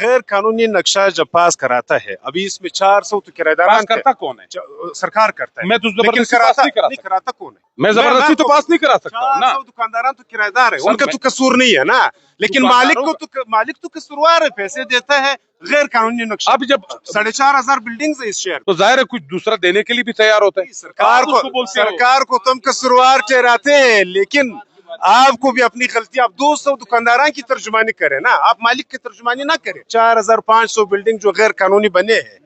غیر कानूनी नक्शा जब पास कराता है, अभी इसमें 400 तो किराएदार पास करता कौन है? सरकार करता है। मैं तो लेकिन जबरदस्ती पास नहीं करा सकता। कराता कौन है? मैं जबरदस्ती तो पास नहीं करा सकता हूँ ना। 400 दुकानदार तो किराएदार है, सर, उनका तो कसूर नहीं है ना, लेकिन मालिक तो कसूरवार है, पैसे देता है गैर कानूनी नक्शा। अब जब 4,500 बिल्डिंग्स है इस शहर, तो जाहिर है कुछ दूसरा देने के लिए भी तैयार होता है। सरकार को तुम कसूरवार ठहराते हैं, लेकिन आपको भी अपनी गलती, आप 200 दुकानदारों की तर्जुमानी करें ना, आप मालिक की तर्जुमानी ना करें। 4,500 बिल्डिंग जो गैर कानूनी बने हैं,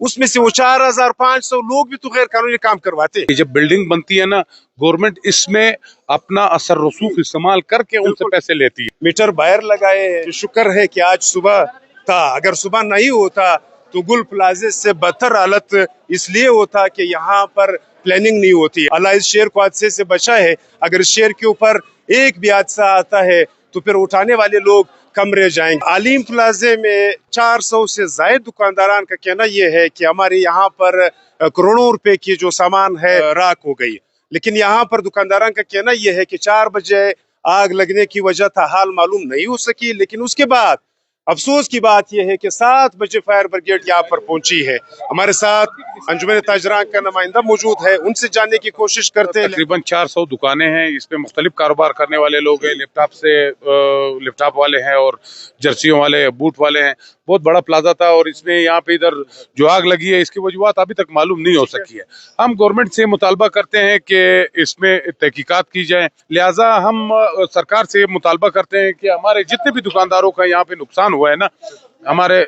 उसमें से वो 4,500 लोग भी तो गैर कानूनी काम करवाते हैं। जब बिल्डिंग बनती है ना, गवर्नमेंट इसमें अपना असर रसूख इस्तेमाल करके उनसे पैसे लेती है। मीटर बाहर लगाए हैं, शुक्र है कि आज सुबह था, अगर सुबह नहीं होता तो गुल प्लाजे से बदतर हालत इसलिए होता कि यहाँ पर प्लानिंग नहीं होती। अल्लाह इस शहर को हादसे से बचा है, अगर इस शहर के ऊपर एक भी हादसा आता है तो फिर उठाने वाले लोग कम रह जाएंगे। आलिम प्लाजे में 400 से ज्यादा दुकानदारान का कहना यह है कि हमारे यहाँ पर करोड़ों रुपए की जो सामान है राख हो गई, लेकिन यहाँ पर दुकानदारान का कहना यह है कि 4 बजे आग लगने की वजह था हाल मालूम नहीं हो सकी, लेकिन उसके बाद अफसोस की बात यह है कि 7 बजे फायर ब्रिगेड यहाँ पर पहुंची है। हमारे साथ अंजुमन ताजरान का नुमाइंदा मौजूद है, उनसे जानने की कोशिश करते हैं। तकरीबन 400 दुकानें हैं, इसमें मुख्तलिफ कारोबार करने वाले लोग हैं, लैपटॉप वाले हैं और जर्सियों वाले, बूट वाले हैं। बहुत बड़ा प्लाजा था और इसमें यहाँ पे इधर जो आग लगी है इसकी वजूहत अभी तक मालूम नहीं हो सकी है। हम गवर्नमेंट से मुतालबा करते हैं कि इसमें तहकीकात की जाए, लिहाजा हम सरकार से मुतालबा करते हैं कि हमारे जितने भी दुकानदारों का यहाँ पे नुकसान हुआ है ना, हमारे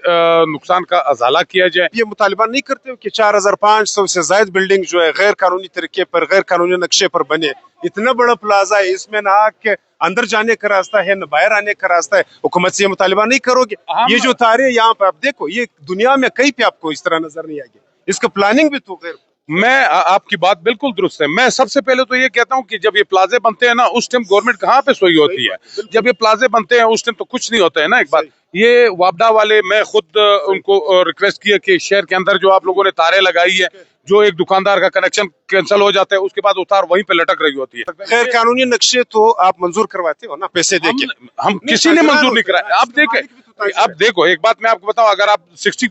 नुकसान का अजाला किया जाए। ये मुतालबा नहीं करते हो कि 4,500 से ज्यादा बिल्डिंग जो है गैर कानूनी तरीके पर, गैर कानूनी नक्शे पर बने। इतना बड़ा प्लाजा है, इसमें ना के अंदर जाने का रास्ता है न बाहर आने का रास्ता है, हुकूमत से ये मुतालबा नहीं करोगे? ये जो तारे यहाँ पर आप देखो, ये दुनिया में कहीं पे आपको इस तरह नजर नहीं आएगी। इसका प्लानिंग भी तो गैर। मैं आपकी बात बिल्कुल दुरुस्त है। मैं सबसे पहले तो ये कहता हूँ कि जब ये प्लाजे बनते हैं ना, उस टाइम गवर्नमेंट कहाँ पे सोई होती है? जब ये प्लाजे बनते हैं उस टाइम तो कुछ नहीं होता है ना। एक बात ये वापडा वाले, मैं खुद उनको रिक्वेस्ट किया कि शहर के अंदर जो आप लोगों ने तारे लगाई है, जो एक दुकानदार का कनेक्शन कैंसिल हो जाता है उसके बाद उतार वहीं पे लटक रही होती है। गैर कानूनी नक्शे तो आप मंजूर करवाते हो ना पैसे देके? हम किसी ने मंजूर नहीं कराया। आप देखो एक बात मैं आपको बताऊं, अगर आप 60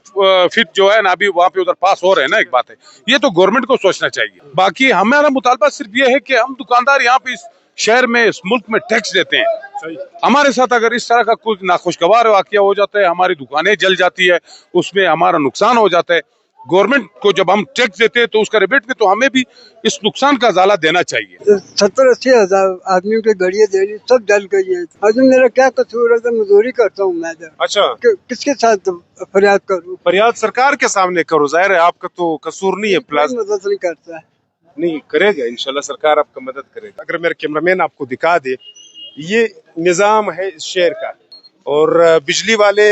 फीट जो है ना अभी वहाँ पे उधर पास हो रहे हैं ना, एक बात है ये तो गवर्नमेंट को सोचना चाहिए। बाकी हमारा मुतालबा सिर्फ ये है कि हम दुकानदार यहाँ पे इस शहर में, इस मुल्क में टैक्स देते हैं। हमारे साथ अगर इस तरह का कुछ नाखुशगवार वाकया हो जाता है, हमारी दुकानें जल जाती है, उसमें हमारा नुकसान हो जाता है, गवर्नमेंट को जब हम टैक्स देते हैं तो उसका रिबेट में तो हमें भी इस नुकसान का अजाला देना चाहिए। 70-80 हजार आदमियों की गाड़ियाँ देनी सब जल गई है। आज मेरा क्या कसूर है? तो मजदूरी करता हूँ मैं। अच्छा, किसके साथ फरियाद करूँ? फरियाद सरकार के सामने करो, जाहिर है आपका तो कसूर नहीं है। प्लास मदद नहीं करता है। नहीं करेगा, इंशाल्लाह सरकार आपका मदद करेगा। अगर मेरा कैमरामैन आपको दिखा दे, ये निज़ाम है इस शहर का, और बिजली वाले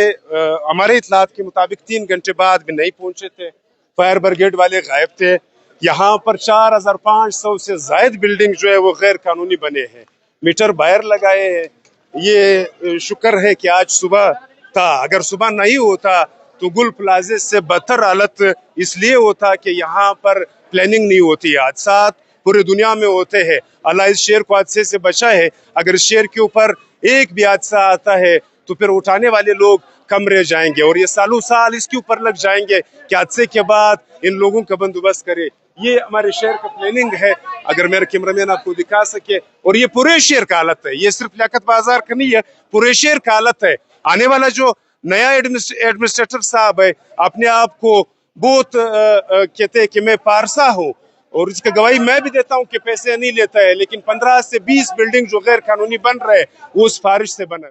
हमारे इत्तलात के मुताबिक 3 घंटे बाद भी नहीं पहुंचे थे। फायर ब्रिगेड वाले गायब थे। यहाँ पर 4,500 से ज्यादा बिल्डिंग जो है वो गैर कानूनी बने हैं, मीटर बाहर लगाए हैं। ये शुक्र है कि आज सुबह था, अगर सुबह नहीं होता तो गुल प्लाजे से बदतर हालत इसलिए होता कि यहाँ पर प्लानिंग नहीं होती। हादसा पूरी दुनिया में होते हैं, अल्लाह इस शहर को हादसे से बचा है, अगर इस शहर के ऊपर एक भी हादसा आता है तो फिर उठाने वाले लोग कम रह जाएंगे, और ये सालों साल इसके ऊपर लग जाएंगे कि हादसे के बाद इन लोगों का बंदोबस्त करे। ये हमारे शहर का प्लानिंग है, अगर मेरा कैमरामैन आपको दिखा सके। और ये पूरे शहर का हालत है, ये सिर्फ लियाकत बाजार का नहीं है, पूरे शहर का हालत है। आने वाला जो नया एडमिनिस्ट्रेटर साहब है, अपने आप को बहुत कहते हैं कि मैं पारसा हूँ, और इसका गवाही मैं भी देता हूँ कि पैसे नहीं लेता है, लेकिन 15 से 20 बिल्डिंग जो गैर कानूनी बन रहे हैं वो सिफारिश से बना है।